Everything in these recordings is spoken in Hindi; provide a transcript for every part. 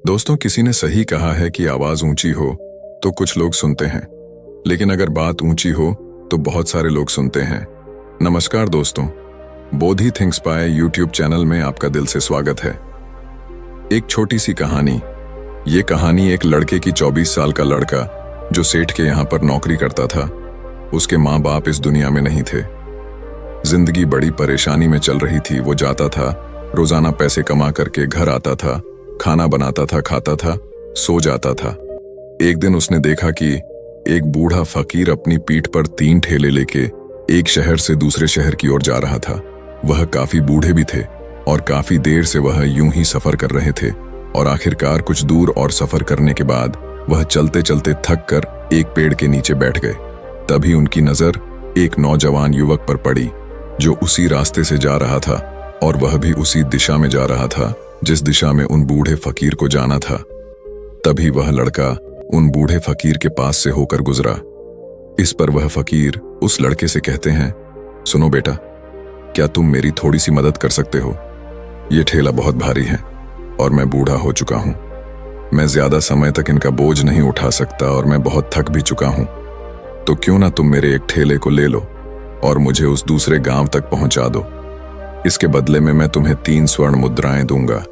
दोस्तों, किसी ने सही कहा है कि आवाज ऊंची हो तो कुछ लोग सुनते हैं, लेकिन अगर बात ऊंची हो तो बहुत सारे लोग सुनते हैं। नमस्कार दोस्तों, Bodhi thinks by YouTube channel में आपका दिल से स्वागत है। एक छोटी सी कहानी। ये कहानी एक लड़के की 24 साल का लड़का जो सेठ के यहाँ पर नौकरी करता था। उसके माँ बाप इस दुनिया में नहीं थे। जिंदगी बड़ी परेशानी में चल रही थी। वो जाता था, रोजाना पैसे कमा करके घर आता था, खाना बनाता था, खाता था, सो जाता था। एक दिन उसने देखा कि एक बूढ़ा फकीर अपनी पीठ पर 3 ठेले लेके एक शहर से दूसरे शहर की ओर जा रहा था। वह काफी बूढ़े भी थे और काफी देर से वह यूं ही सफर कर रहे थे और आखिरकार कुछ दूर और सफर करने के बाद वह चलते चलते थक कर एक पेड़ के नीचे बैठ गए। तभी उनकी नजर एक नौजवान युवक पर पड़ी जो उसी रास्ते से जा रहा था और वह भी उसी दिशा में जा रहा था जिस दिशा में उन बूढ़े फकीर को जाना था। तभी वह लड़का उन बूढ़े फकीर के पास से होकर गुजरा। इस पर वह फकीर उस लड़के से कहते हैं, सुनो बेटा, क्या तुम मेरी थोड़ी सी मदद कर सकते हो? ये ठेला बहुत भारी है और मैं बूढ़ा हो चुका हूं। मैं ज्यादा समय तक इनका बोझ नहीं उठा सकता और मैं बहुत थक भी चुका हूं। तो क्यों ना तुम मेरे एक ठेले को ले लो और मुझे उस दूसरे गांव तक पहुंचा दो। इसके बदले में मैं तुम्हें 3 स्वर्ण मुद्राएं दूंगा।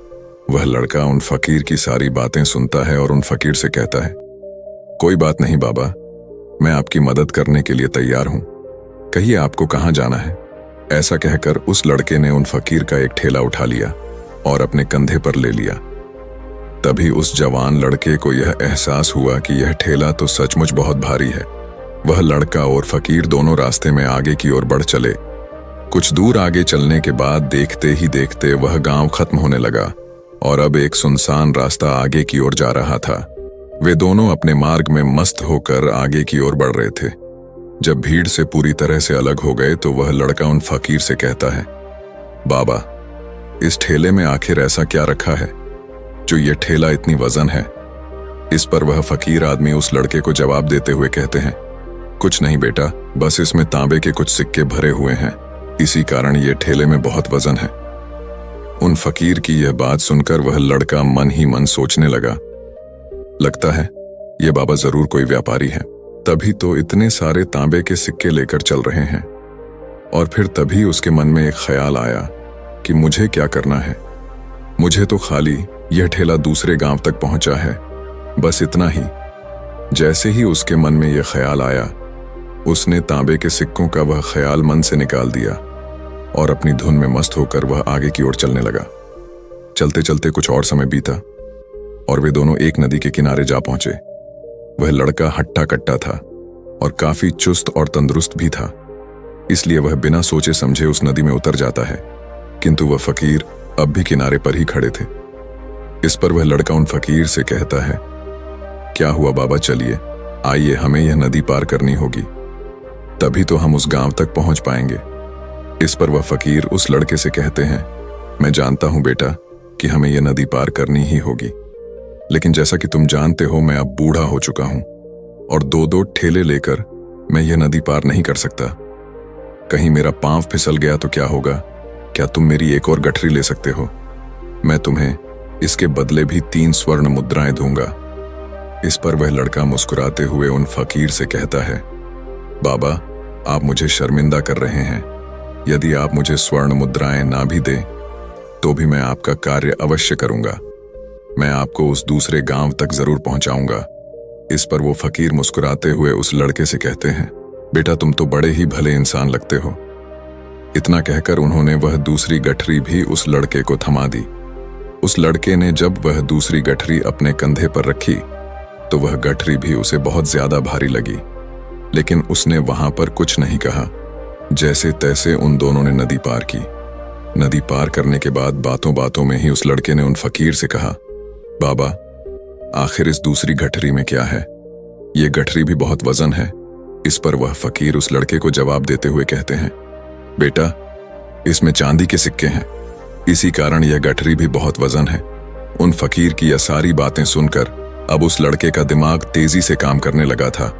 वह लड़का उन फकीर की सारी बातें सुनता है और उन फकीर से कहता है, कोई बात नहीं बाबा, मैं आपकी मदद करने के लिए तैयार हूं। कहिए आपको कहां जाना है? ऐसा कहकर उस लड़के ने उन फकीर का एक ठेला उठा लिया और अपने कंधे पर ले लिया। तभी उस जवान लड़के को यह एहसास हुआ कि यह ठेला तो सचमुच बहुत भारी है। वह लड़का और फकीर दोनों रास्ते में आगे की ओर बढ़ चले। कुछ दूर आगे चलने के बाद देखते ही देखते वह गांव खत्म होने लगा और अब एक सुनसान रास्ता आगे की ओर जा रहा था। वे दोनों अपने मार्ग में मस्त होकर आगे की ओर बढ़ रहे थे। जब भीड़ से पूरी तरह से अलग हो गए तो वह लड़का उन फकीर से कहता है, बाबा, इस ठेले में आखिर ऐसा क्या रखा है जो ये ठेला इतनी वजन है? इस पर वह फकीर आदमी उस लड़के को जवाब देते हुए कहते हैं, कुछ नहीं बेटा, बस इसमें तांबे के कुछ सिक्के भरे हुए हैं, इसी कारण ये ठेले में बहुत वजन है। उन फकीर की यह बात सुनकर वह लड़का मन ही मन सोचने लगा, लगता है ये बाबा जरूर कोई व्यापारी है, तभी तो इतने सारे तांबे के सिक्के लेकर चल रहे हैं। और फिर तभी उसके मन में एक ख्याल आया कि मुझे क्या करना है। मुझे तो खाली यह ठेला दूसरे गांव तक पहुंचा है, बस इतना ही। जैसे ही उसके मन में यह ख्याल आया, उसने तांबे के सिक्कों का वह ख्याल मन से निकाल दिया और अपनी धुन में मस्त होकर वह आगे की ओर चलने लगा। चलते चलते कुछ और समय बीता और वे दोनों एक नदी के किनारे जा पहुंचे। वह लड़का हट्टा कट्टा था और काफी चुस्त और तंदुरुस्त भी था, इसलिए वह बिना सोचे समझे उस नदी में उतर जाता है, किंतु वह फकीर अब भी किनारे पर ही खड़े थे। इस पर वह लड़का उन फकीर से कहता है, क्या हुआ बाबा, चलिए आइए, हमें यह नदी पार करनी होगी, तभी तो हम उस गांव तक पहुंच पाएंगे। इस पर वह फकीर उस लड़के से कहते हैं, मैं जानता हूं बेटा कि हमें यह नदी पार करनी ही होगी, लेकिन जैसा कि तुम जानते हो मैं अब बूढ़ा हो चुका हूं और 2-2 ठेले लेकर मैं यह नदी पार नहीं कर सकता। कहीं मेरा पांव फिसल गया तो क्या होगा? क्या तुम मेरी एक और गठरी ले सकते हो? मैं तुम्हें इसके बदले भी 3 स्वर्ण मुद्राएं दूंगा। इस पर वह लड़का मुस्कुराते हुए उन फकीर से कहता है, बाबा, आप मुझे शर्मिंदा कर रहे हैं। यदि आप मुझे स्वर्ण मुद्राएं ना भी दें तो भी मैं आपका कार्य अवश्य करूंगा। मैं आपको उस दूसरे गांव तक जरूर पहुंचाऊंगा। इस पर वो फकीर मुस्कुराते हुए उस लड़के से कहते हैं, बेटा, तुम तो बड़े ही भले इंसान लगते हो। इतना कहकर उन्होंने वह दूसरी गठरी भी उस लड़के को थमा दी। उस लड़के ने जब वह दूसरी गठरी अपने कंधे पर रखी तो वह गठरी भी उसे बहुत ज्यादा भारी लगी, लेकिन उसने वहां पर कुछ नहीं कहा। जैसे तैसे उन दोनों ने नदी पार की। नदी पार करने के बाद बातों बातों में ही उस लड़के ने उन फकीर से कहा, बाबा, आखिर इस दूसरी गठरी में क्या है? ये गठरी भी बहुत वजन है। इस पर वह फकीर उस लड़के को जवाब देते हुए कहते हैं, बेटा, इसमें चांदी के सिक्के हैं, इसी कारण यह गठरी भी बहुत वजन है। उन फकीर की यह सारी बातें सुनकर अब उस लड़के का दिमाग तेजी से काम करने लगा था।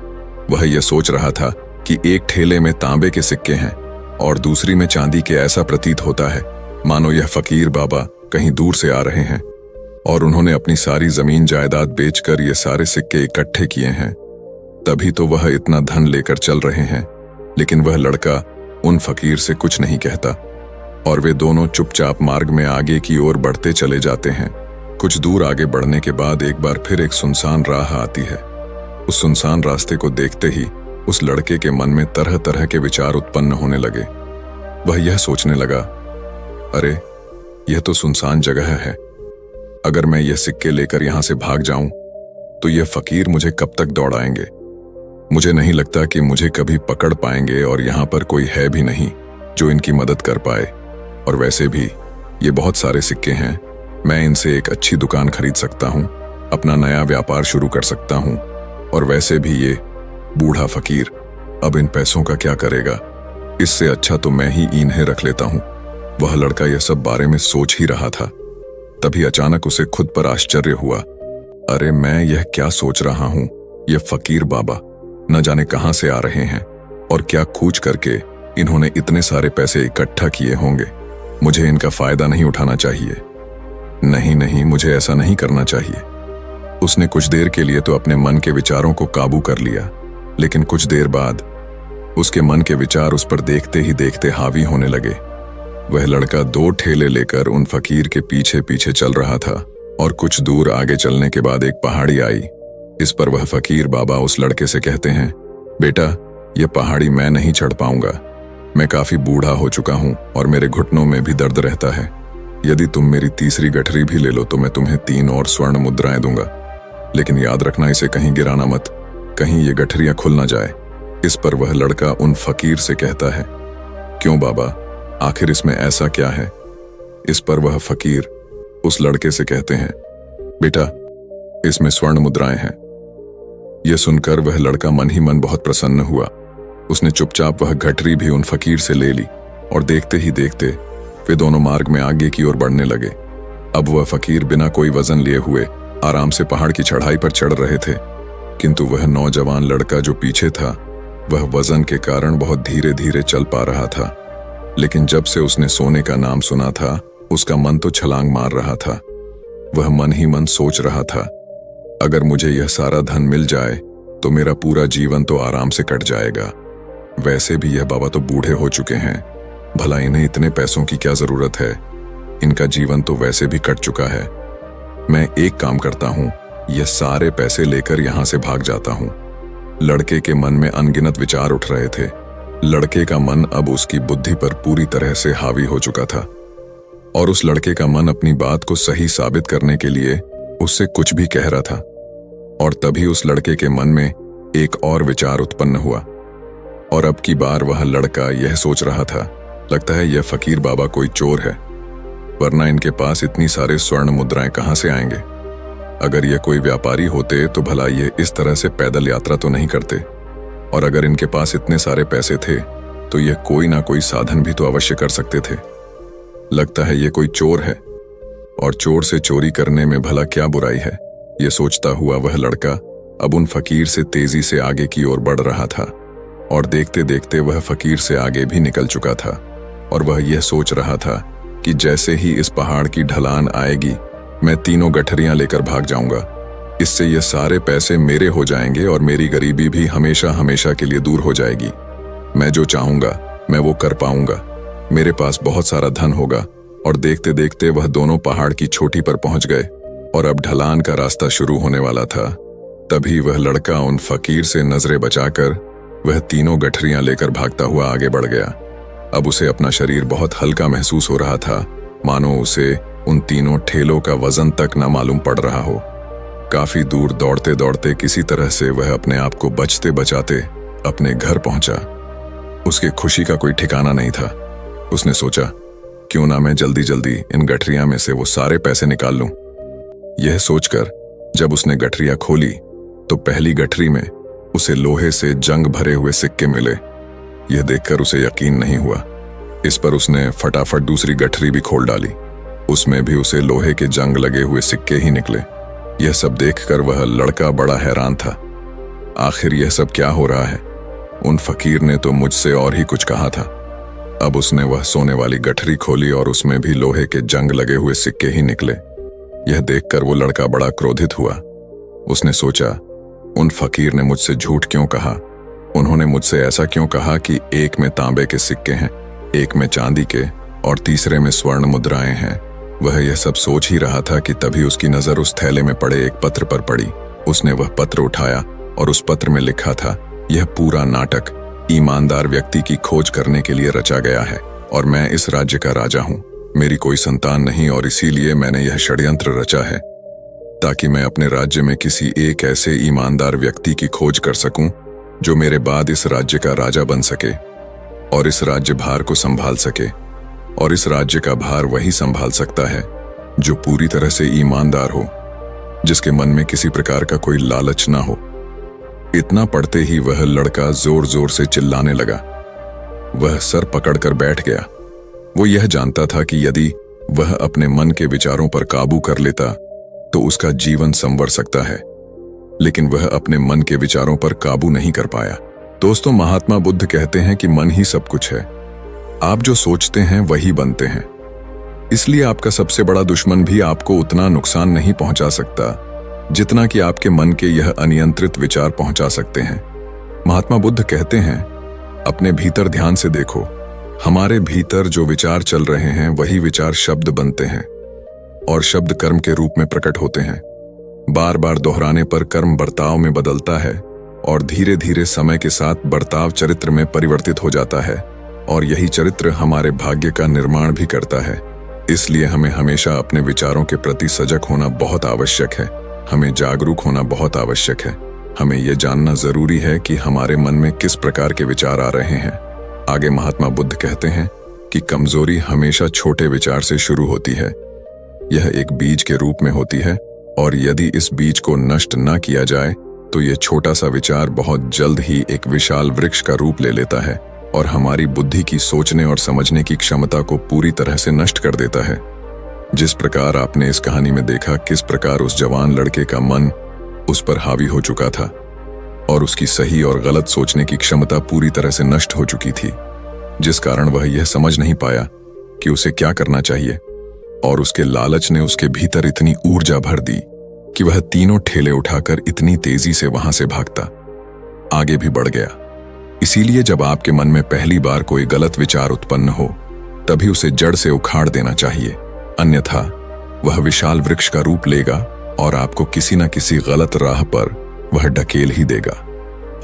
वह यह सोच रहा था कि एक ठेले में तांबे के सिक्के हैं और दूसरी में चांदी के। ऐसा प्रतीत होता है मानो यह फकीर बाबा कहीं दूर से आ रहे हैं और उन्होंने अपनी सारी जमीन जायदाद बेचकर ये सारे सिक्के इकट्ठे किए हैं, तभी तो वह इतना धन लेकर चल रहे हैं। लेकिन वह लड़का उन फकीर से कुछ नहीं कहता और वे दोनों चुपचाप मार्ग में आगे की ओर बढ़ते चले जाते हैं। कुछ दूर आगे बढ़ने के बाद एक बार फिर एक सुनसान राह आती है। उस सुनसान रास्ते को देखते ही उस लड़के के मन में तरह तरह के विचार उत्पन्न होने लगे। वह यह सोचने लगा, अरे यह तो सुनसान जगह है, अगर मैं यह सिक्के लेकर यहां से भाग जाऊं तो यह फकीर मुझे कब तक दौड़ाएंगे। मुझे नहीं लगता कि मुझे कभी पकड़ पाएंगे और यहां पर कोई है भी नहीं जो इनकी मदद कर पाए। और वैसे भी ये बहुत सारे सिक्के हैं, मैं इनसे एक अच्छी दुकान खरीद सकता हूं, अपना नया व्यापार शुरू कर सकता हूं। और वैसे भी ये बूढ़ा फकीर अब इन पैसों का क्या करेगा, इससे अच्छा तो मैं ही इन्हें रख लेता हूं। वह लड़का यह सब बारे में सोच ही रहा था, तभी अचानक उसे खुद पर आश्चर्य हुआ। अरे मैं यह क्या सोच रहा हूं, यह फकीर बाबा न जाने कहां से आ रहे हैं और क्या खोज करके इन्होंने इतने सारे पैसे इकट्ठा किए होंगे। मुझे इनका फायदा नहीं उठाना चाहिए। नहीं नहीं, मुझे ऐसा नहीं करना चाहिए। उसने कुछ देर के लिए तो अपने मन के विचारों को काबू कर लिया, लेकिन कुछ देर बाद उसके मन के विचार उस पर देखते ही देखते हावी होने लगे। वह लड़का 2 ठेले लेकर उन फकीर के पीछे पीछे चल रहा था और कुछ दूर आगे चलने के बाद एक पहाड़ी आई। इस पर वह फकीर बाबा उस लड़के से कहते हैं, बेटा यह पहाड़ी मैं नहीं चढ़ पाऊंगा, मैं काफी बूढ़ा हो चुका हूं और मेरे घुटनों में भी दर्द रहता है। यदि तुम मेरी तीसरी गठरी भी ले लो तो मैं तुम्हें 3 और स्वर्ण मुद्राएं दूंगा, लेकिन याद रखना इसे कहीं गिराना मत, कहीं ये गठरियां खुल ना जाए। इस पर वह लड़का उन फकीर से कहता है, क्यों बाबा, आखिर इसमें ऐसा क्या है। इस पर वह फकीर उस लड़के से कहते हैं, बेटा इसमें स्वर्ण मुद्राएं हैं। यह सुनकर वह लड़का मन ही मन बहुत प्रसन्न हुआ। उसने चुपचाप वह गठरी भी उन फकीर से ले ली और देखते ही देखते वे दोनों मार्ग में आगे की ओर बढ़ने लगे। अब वह फकीर बिना कोई वजन लिए हुए आराम से पहाड़ की चढ़ाई पर चढ़ रहे थे, किंतु वह नौजवान लड़का जो पीछे था वह वजन के कारण बहुत धीरे धीरे चल पा रहा था। लेकिन जब से उसने सोने का नाम सुना था उसका मन तो छलांग मार रहा था। वह मन ही मन सोच रहा था, अगर मुझे यह सारा धन मिल जाए तो मेरा पूरा जीवन तो आराम से कट जाएगा। वैसे भी यह बाबा तो बूढ़े हो चुके हैं, भला इन्हें इतने पैसों की क्या जरूरत है, इनका जीवन तो वैसे भी कट चुका है। मैं एक काम करता हूं, यह सारे पैसे लेकर यहां से भाग जाता हूं। लड़के के मन में अनगिनत विचार उठ रहे थे। लड़के का मन अब उसकी बुद्धि पर पूरी तरह से हावी हो चुका था और उस लड़के का मन अपनी बात को सही साबित करने के लिए उससे कुछ भी कह रहा था। और तभी उस लड़के के मन में एक और विचार उत्पन्न हुआ और अब की बार वह लड़का यह सोच रहा था, लगता है यह फकीर बाबा कोई चोर है, वरना इनके पास इतनी सारे स्वर्ण मुद्राएं कहां से आएंगे। अगर ये कोई व्यापारी होते तो भला ये इस तरह से पैदल यात्रा तो नहीं करते, और अगर इनके पास इतने सारे पैसे थे तो ये कोई ना कोई साधन भी तो अवश्य कर सकते थे। लगता है ये कोई चोर है और चोर से चोरी करने में भला क्या बुराई है। ये सोचता हुआ वह लड़का अब उन फकीर से तेजी से आगे की ओर बढ़ रहा था और देखते देखते वह फकीर से आगे भी निकल चुका था। और वह यह सोच रहा था कि जैसे ही इस पहाड़ की ढलान आएगी मैं 3 गठरियां लेकर भाग जाऊंगा। इससे ये सारे पैसे मेरे हो जाएंगे और मेरी गरीबी भी हमेशा हमेशा के लिए दूर हो जाएगी। मैं जो चाहूंगा मैं वो कर पाऊंगा, मेरे पास बहुत सारा धन होगा। और देखते देखते वह दोनों पहाड़ की चोटी पर पहुंच गए और अब ढलान का रास्ता शुरू होने वाला था। तभी वह लड़का उन फकीर से नजरें बचाकर वह 3 गठरियां लेकर भागता हुआ आगे बढ़ गया। अब उसे अपना शरीर बहुत हल्का महसूस हो रहा था, मानो उसे उन 3 ठेलों का वजन तक न मालूम पड़ रहा हो। काफी दूर दौड़ते दौड़ते किसी तरह से वह अपने आप को बचते बचाते अपने घर पहुंचा। उसकी खुशी का कोई ठिकाना नहीं था। उसने सोचा, क्यों ना मैं जल्दी जल्दी इन गठरियां में से वो सारे पैसे निकाल लूं। यह सोचकर जब उसने गठरियां खोली तो पहली गठरी में उसे लोहे से जंग भरे हुए सिक्के मिले। यह देखकर उसे यकीन नहीं हुआ। इस पर उसने फटाफट दूसरी गठरी भी खोल डाली, उसमें भी उसे लोहे के जंग लगे हुए सिक्के ही निकले। यह सब देखकर वह लड़का बड़ा हैरान था। आखिर यह सब क्या हो रहा है? उन फकीर ने तो मुझसे और ही कुछ कहा था। अब उसने वह सोने वाली गठरी खोली और उसमें भी लोहे के जंग लगे हुए सिक्के ही निकले। यह देखकर वो लड़का बड़ा क्रोधित हुआ। उसने सोचा, उन फकीर ने मुझसे झूठ क्यों कहा? उन्होंने मुझसे ऐसा क्यों कहा कि एक में तांबे के सिक्के हैं, एक में चांदी के और तीसरे में स्वर्ण मुद्राएं हैं। वह यह सब सोच ही रहा था कि तभी उसकी नजर उस थैले में पड़े एक पत्र पर पड़ी। उसने वह पत्र उठाया और उस पत्र में लिखा था, यह पूरा नाटक ईमानदार व्यक्ति की खोज करने के लिए रचा गया है और मैं इस राज्य का राजा हूं। मेरी कोई संतान नहीं और इसीलिए मैंने यह षड्यंत्र रचा है ताकि मैं अपने राज्य में किसी एक ऐसे ईमानदार व्यक्ति की खोज कर सकूं जो मेरे बाद इस राज्य का राजा बन सके और इस राज्य भार को संभाल सके। और इस राज्य का भार वही संभाल सकता है जो पूरी तरह से ईमानदार हो, जिसके मन में किसी प्रकार का कोई लालच ना हो। इतना पढ़ते ही वह लड़का जोर जोर से चिल्लाने लगा। वह सर पकड़कर बैठ गया। वो यह जानता था कि यदि वह अपने मन के विचारों पर काबू कर लेता तो उसका जीवन संवर सकता है, लेकिन वह अपने मन के विचारों पर काबू नहीं कर पाया। दोस्तों, महात्मा बुद्ध कहते हैं कि मन ही सब कुछ है। आप जो सोचते हैं वही बनते हैं। इसलिए आपका सबसे बड़ा दुश्मन भी आपको उतना नुकसान नहीं पहुंचा सकता जितना कि आपके मन के यह अनियंत्रित विचार पहुंचा सकते हैं। महात्मा बुद्ध कहते हैं, अपने भीतर ध्यान से देखो। हमारे भीतर जो विचार चल रहे हैं वही विचार शब्द बनते हैं और शब्द कर्म के रूप में प्रकट होते हैं। बार बार दोहराने पर कर्म बर्ताव में बदलता है और धीरे धीरे समय के साथ बर्ताव चरित्र में परिवर्तित हो जाता है और यही चरित्र हमारे भाग्य का निर्माण भी करता है। इसलिए हमें हमेशा अपने विचारों के प्रति सजग होना बहुत आवश्यक है। हमें जागरूक होना बहुत आवश्यक है। हमें यह जानना जरूरी है कि हमारे मन में किस प्रकार के विचार आ रहे हैं। आगे महात्मा बुद्ध कहते हैं कि कमजोरी हमेशा छोटे विचार से शुरू होती है। यह एक बीज के रूप में होती है और यदि इस बीज को नष्ट न किया जाए तो यह छोटा सा विचार बहुत जल्द ही एक विशाल वृक्ष का रूप ले लेता है और हमारी बुद्धि की सोचने और समझने की क्षमता को पूरी तरह से नष्ट कर देता है। जिस प्रकार आपने इस कहानी में देखा किस प्रकार उस जवान लड़के का मन उस पर हावी हो चुका था और उसकी सही और गलत सोचने की क्षमता पूरी तरह से नष्ट हो चुकी थी, जिस कारण वह यह समझ नहीं पाया कि उसे क्या करना चाहिए और उसके लालच ने उसके भीतर इतनी ऊर्जा भर दी कि वह तीनों ठेले उठाकर इतनी तेजी से वहां से भागता आगे भी बढ़ गया। इसीलिए जब आपके मन में पहली बार कोई गलत विचार उत्पन्न हो तभी उसे जड़ से उखाड़ देना चाहिए, अन्यथा वह विशाल वृक्ष का रूप लेगा और आपको किसी न किसी गलत राह पर वह ढकेल ही देगा।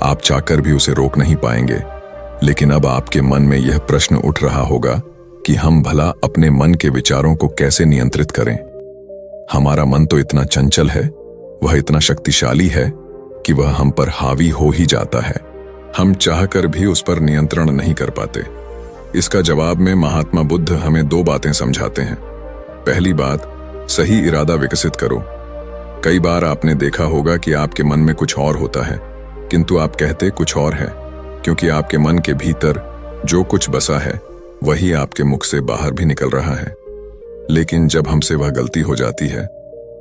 आप चाहकर भी उसे रोक नहीं पाएंगे। लेकिन अब आपके मन में यह प्रश्न उठ रहा होगा कि हम भला अपने मन के विचारों को कैसे नियंत्रित करें। हमारा मन तो इतना चंचल है, वह इतना शक्तिशाली है कि वह हम पर हावी हो ही जाता है। हम चाहकर भी उस पर नियंत्रण नहीं कर पाते। इसका जवाब में महात्मा बुद्ध हमें दो बातें समझाते हैं। पहली बात, सही इरादा विकसित करो। कई बार आपने देखा होगा कि आपके मन में कुछ और होता है किंतु आप कहते कुछ और है, क्योंकि आपके मन के भीतर जो कुछ बसा है वही आपके मुख से बाहर भी निकल रहा है। लेकिन जब हमसे वह गलती हो जाती है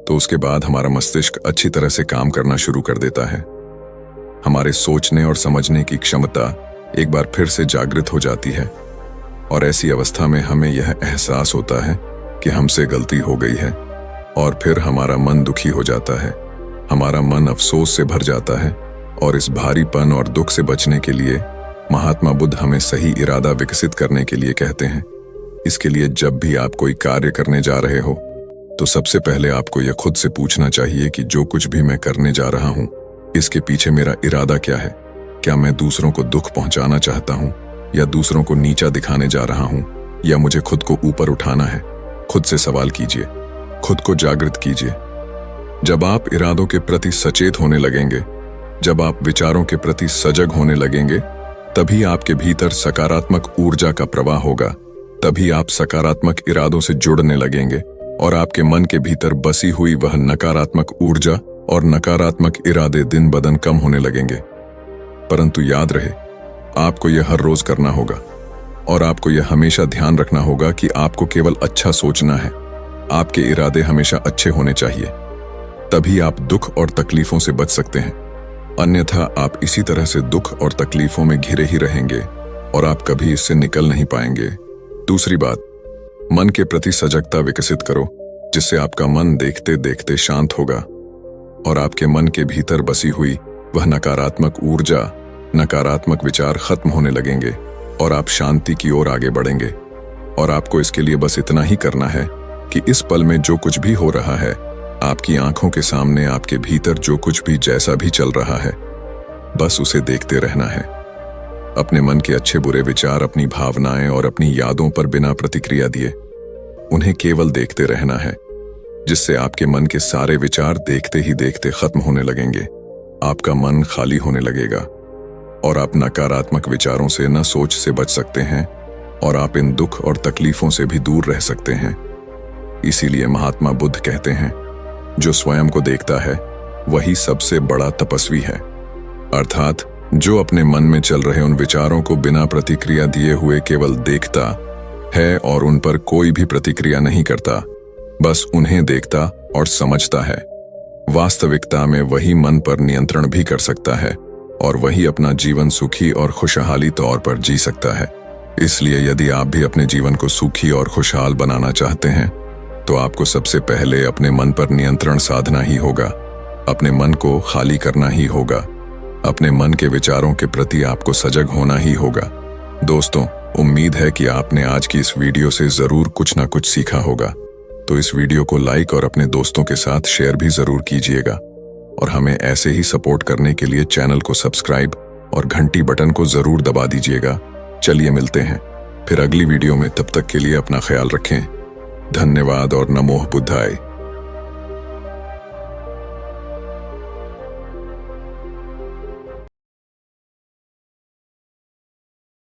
तो उसके बाद हमारा मस्तिष्क अच्छी तरह से काम करना शुरू कर देता है। हमारे सोचने और समझने की क्षमता एक बार फिर से जागृत हो जाती है और ऐसी अवस्था में हमें यह एहसास होता है कि हमसे गलती हो गई है और फिर हमारा मन दुखी हो जाता है। हमारा मन अफसोस से भर जाता है और इस भारीपन और दुख से बचने के लिए महात्मा बुद्ध हमें सही इरादा विकसित करने के लिए कहते हैं। इसके लिए जब भी आप कोई कार्य करने जा रहे हो तो सबसे पहले आपको यह खुद से पूछना चाहिए कि जो कुछ भी मैं करने जा रहा हूं इसके पीछे मेरा इरादा क्या है। क्या मैं दूसरों को दुख पहुंचाना चाहता हूं या दूसरों को नीचा दिखाने जा रहा हूं या मुझे खुद को ऊपर उठाना है। खुद से सवाल कीजिए, खुद को जागृत कीजिए। जब आप इरादों के प्रति सचेत होने लगेंगे, जब आप विचारों के प्रति सजग होने लगेंगे, तभी आपके भीतर सकारात्मक ऊर्जा का प्रवाह होगा। तभी आप सकारात्मक इरादों से जुड़ने लगेंगे और आपके मन के भीतर बसी हुई वह नकारात्मक ऊर्जा और नकारात्मक इरादे दिन ब दिन कम होने लगेंगे। परंतु याद रहे, आपको यह हर रोज करना होगा और आपको यह हमेशा ध्यान रखना होगा कि आपको केवल अच्छा सोचना है। आपके इरादे हमेशा अच्छे होने चाहिए, तभी आप दुख और तकलीफों से बच सकते हैं। अन्यथा आप इसी तरह से दुख और तकलीफों में घिरे ही रहेंगे और आप कभी इससे निकल नहीं पाएंगे। दूसरी बात, मन के प्रति सजगता विकसित करो। जिससे आपका मन देखते देखते शांत होगा और आपके मन के भीतर बसी हुई वह नकारात्मक ऊर्जा, नकारात्मक विचार खत्म होने लगेंगे और आप शांति की ओर आगे बढ़ेंगे। और आपको इसके लिए बस इतना ही करना है कि इस पल में जो कुछ भी हो रहा है, आपकी आंखों के सामने आपके भीतर जो कुछ भी जैसा भी चल रहा है, बस उसे देखते रहना है। अपने मन के अच्छे बुरे विचार, अपनी भावनाएं और अपनी यादों पर बिना प्रतिक्रिया दिए उन्हें केवल देखते रहना है, जिससे आपके मन के सारे विचार देखते ही देखते खत्म होने लगेंगे। आपका मन खाली होने लगेगा और आप नकारात्मक विचारों से न सोच से बच सकते हैं और आप इन दुख और तकलीफों से भी दूर रह सकते हैं। इसीलिए महात्मा बुद्ध कहते हैं, जो स्वयं को देखता है वही सबसे बड़ा तपस्वी है। अर्थात जो अपने मन में चल रहे उन विचारों को बिना प्रतिक्रिया दिए हुए केवल देखता है और उन पर कोई भी प्रतिक्रिया नहीं करता, बस उन्हें देखता और समझता है, वास्तविकता में वही मन पर नियंत्रण भी कर सकता है और वही अपना जीवन सुखी और खुशहाली तौर पर जी सकता है। इसलिए यदि आप भी अपने जीवन को सुखी और खुशहाल बनाना चाहते हैं तो आपको सबसे पहले अपने मन पर नियंत्रण साधना ही होगा, अपने मन को खाली करना ही होगा, अपने मन के विचारों के प्रति आपको सजग होना ही होगा। दोस्तों, उम्मीद है कि आपने आज की इस वीडियो से जरूर कुछ ना कुछ सीखा होगा, तो इस वीडियो को लाइक और अपने दोस्तों के साथ शेयर भी जरूर कीजिएगा और हमें ऐसे ही सपोर्ट करने के लिए चैनल को सब्सक्राइब और घंटी बटन को जरूर दबा दीजिएगा। चलिए मिलते हैं फिर अगली वीडियो में, तब तक के लिए अपना ख्याल रखें। धन्यवाद और नमो बुद्धाय।